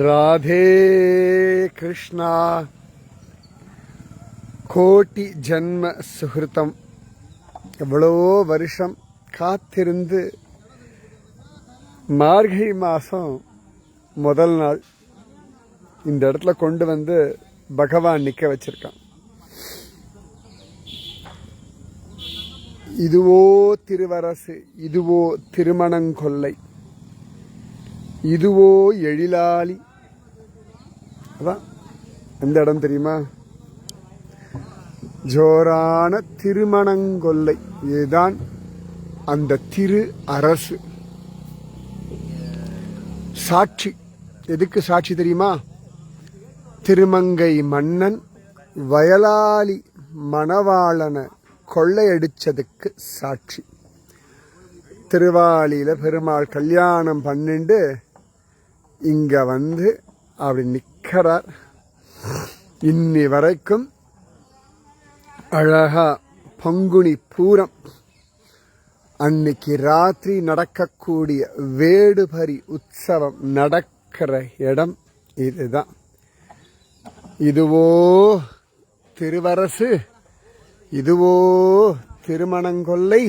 ராதே கிருஷ்ணா. கோட்டி ஜன்ம சுகிருத்தம். எவ்வளவோ வருஷம் காத்திருந்து மார்கழி மாதம் முதல் நாள் இந்த இடத்துல கொண்டு வந்து பகவான் நிற்க வச்சிருக்கான். இதுவோ திருவரசு, இதுவோ திருமணங்கொல்லை, இதுவோ எழிலாளி. அதான் எந்த இடம் தெரியுமா? ஜோரான திருமணங்கொல்லை. இதுதான் அந்த திரு அரசு. சாட்சி. எதுக்கு சாட்சி தெரியுமா? திருமங்கை மன்னன் வயலாளி மணவாளனை கொள்ளையடிச்சதுக்கு சாட்சி. திருவாலியில பெருமாள் கல்யாணம் பண்ணிண்டு இங்க வந்து அப்படி நிற்கிறார். இன்னி வரைக்கும் அழகா பங்குனி பூரம் அன்னைக்கு ராத்திரி நடக்கக்கூடிய வேடுபரி உற்சவம் நடக்கிற இடம் இதுதான். இதுவோ திருவரசு, இதுவோ திருமணங்கொல்லை,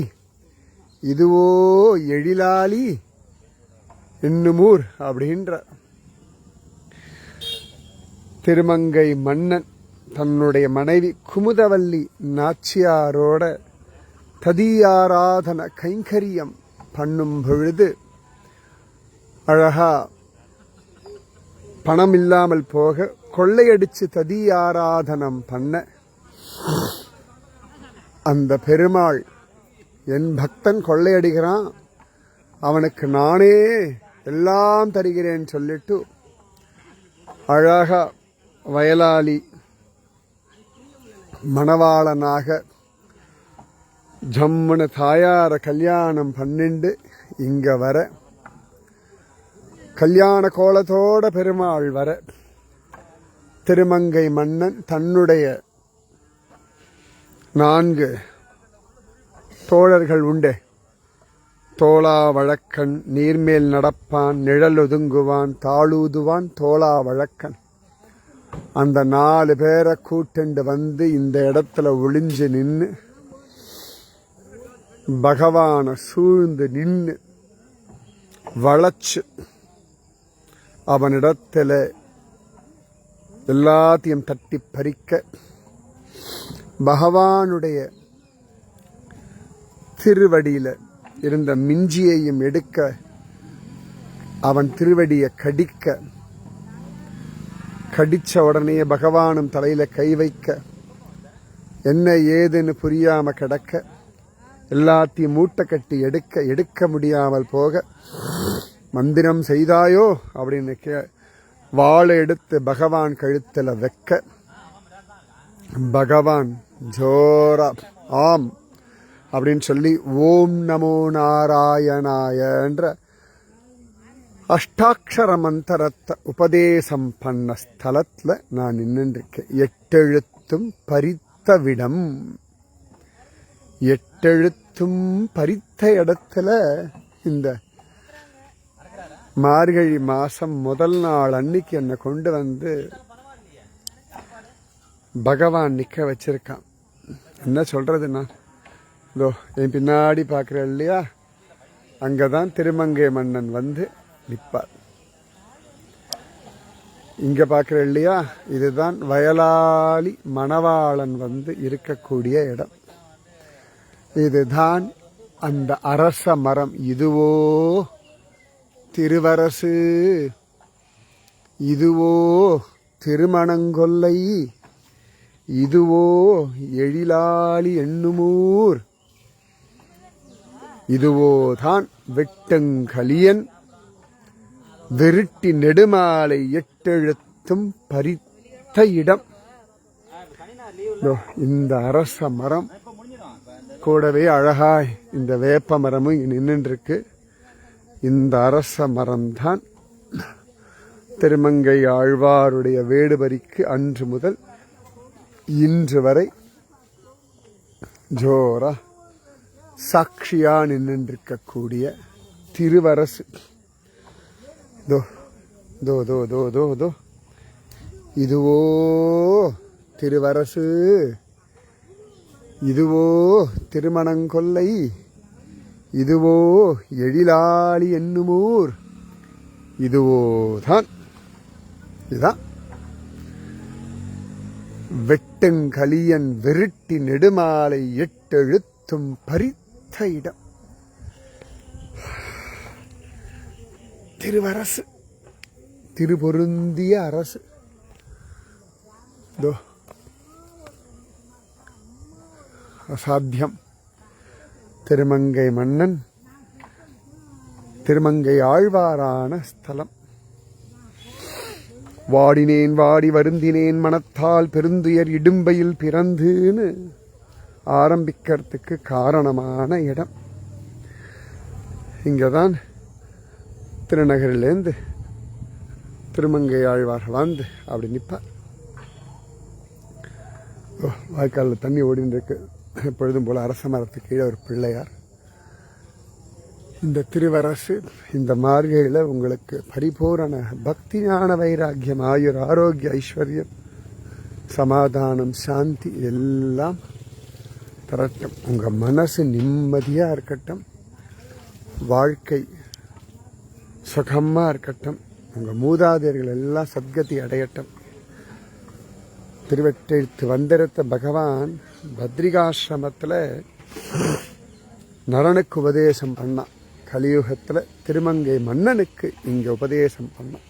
இதுவோ எழிலாளி என்னுமூர் அப்படின்ற திருமங்கை மன்னன் தன்னுடைய மனைவி குமுதவல்லி நாச்சியாரோட ததியாராதன கைங்கரியம் பண்ணும் பொழுது அழகா பணம் இல்லாமல் போக கொள்ளையடிச்சு ததியாராதனம் பண்ண அந்த பெருமாள், என் பக்தன் கொள்ளையடிக்கிறான், அவனுக்கு நானே எல்லாம் தருகிறேன் சொல்லிட்டு அழகா வயலாளி மணவாளனாக ஜம்முன தாயார கல்யாணம் பண்ணிண்டு இங்க வர, கல்யாண கோலத்தோட பெருமாள் வர, திருமங்கை மன்னன் தன்னுடைய 4 தோழர்கள் உண்டே, தோளா வழக்கன், நீர்மேல் நடப்பான், நிழல் ஒதுங்குவான், தாளூதுவான், தோளா வழக்கன், அந்த 4 பேரை கூட்டுண்டு வந்து இந்த இடத்துல ஒளிஞ்சு நின்று பகவான சூழ்ந்து நின்று வளைச்சு அவனிடத்துல எல்லாத்தையும் தட்டி பறிக்க, பகவானுடைய திருவடியில இருந்த மிஞ்சியையும் எடுக்க, அவன் திருவடியை கடிச்ச உடனே பகவானும் தலையில கை வைக்க, என்ன ஏதுன்னு புரியாம கிடக்க, எல்லாத்தையும் மூட்டை கட்டி எடுக்க முடியாமல் போக, மந்திரம் செய்தாயோ அப்படின்னு வாளை எடுத்து பகவான் கழுத்துல வைக்க, பகவான் ஜோரா ஆம் அப்படின்னு சொல்லி ஓம் நமோ நாராயணாயன்ற அஷ்டாட்சர மந்திரத்தை உபதேசம் பண்ண ஸ்தலத்துல நான் நின்றுருக்கேன். 8 எழுத்தும் பறித்த விடம். 8 எழுத்தும் பறித்த இடத்துல இந்த மார்கழி மாசம் முதல் நாள் அன்னைக்கு என்னை கொண்டு வந்து பகவான் நிற்க வச்சிருக்கான். என்ன சொல்றதுன்னா, இதோ என் பின்னாடி பார்க்குறேன் இல்லையா, அங்கதான் திருமங்கை மன்னன் வந்து நிற்பார். இங்க பார்க்குற இல்லையா, இதுதான் வயலாளி மணவாளன் வந்து இருக்கக்கூடிய இடம். இதுதான் அந்த அரச மரம். இதுவோ திருவரசு, இதுவோ திருமணங்கொல்லை, இதுவோ எழிலாளி எண்ணுமூர், இதுவோதான் வெட்டுங்கலியன் விருட்டி நெடுமாலை 8 எழுத்தும் பறித்த இடம். இந்த அரச மரம் கூடவே அழகாய் இந்த வேப்ப மரமும் நின்றுருக்கு. இந்த அரச மரம்தான் திருமங்கை ஆழ்வாருடைய வேடுபரிக்கு அன்று முதல் இன்று வரை ஜோரா சாட்சியா நின்றிருக்கக்கூடிய திருவரசு. தோ தோ தோ தோ தோ இதுவோ திருவரசு, இதுவோ திருமணங்கொல்லை, இதுவோ எழிலாளி என்னுமூர், இதுவோ தான். இதுதான் வெட்டுங்கலியன் வெருட்டி நெடுமாலை 8 எழுத்தும் பறித்த இடம். திருவரசு, திருபொருந்திய அரசு. அசாத்தியம். திருமங்கை மன்னன், திருமங்கை ஆழ்வாரான ஸ்தலம். வாடினேன் வாடி வருந்தினேன் மனத்தால் பெருந்துயர் இடும்பையில் பிறந்துன்னு ஆரம்பிக்கிறதுக்கு காரணமான இடம். இங்கதான் திருநகரிலேருந்து திருமங்கை ஆழ்வார் வந்து அப்படி நிற்பார். வாய்க்காலில் தண்ணி ஓடின்னு இருக்கு. எப்பொழுதும் போல அரச மரத்துக்கு கீழே ஒரு பிள்ளையார். இந்த திருவரசு இந்த மார்கையில் உங்களுக்கு பரிபூரண பக்தி ஞான வைராக்கியம், ஆயுர், ஆரோக்கிய, ஐஸ்வர்யம், சமாதானம், சாந்தி எல்லாம் தரட்டும். உங்கள் மனசு நிம்மதியாக இருக்கட்டும், வாழ்க்கை சுகமாக இருக்கட்டும், உங்கள் மூதாதையர்கள் எல்லாம் சத்கதி அடையட்டும். திருவெட்டெழுத்து வந்திருத்த பகவான் பத்ரிகாசிரமத்தில் நரனுக்கு உபதேசம் பண்ணான். கலியுகத்தில் திருமங்கை மன்னனுக்கு இங்கே உபதேசம் பண்ணான்.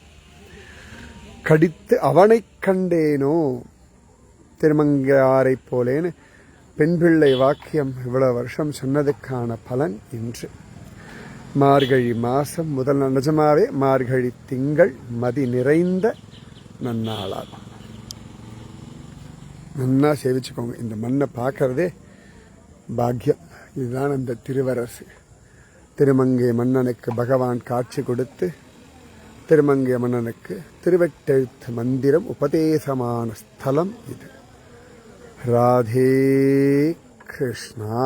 கடித்து அவனை கண்டேனோ திருமங்கையாரை போலேன்னு பெண் பிள்ளை வாக்கியம் இவ்வளவு வருஷம் சொன்னதுக்கான பலன் இன்று. மார்கழி மாதம் முதல் நிஜமாவே மார்கழி திங்கள் மதி நிறைந்த நன்னாளாகும். நன்னா சேவிச்சுக்கோங்க. இந்த மண்ணை பார்க்கறதே பாக்கியம். இதுதான் அந்த திருவரசு. திருமங்கை மன்னனுக்கு பகவான் காட்சி கொடுத்து திருமங்கை மன்னனுக்கு திருவெட்டெழுத்து மந்திரம் உபதேசமான ஸ்தலம் இது. ராதே கிருஷ்ணா.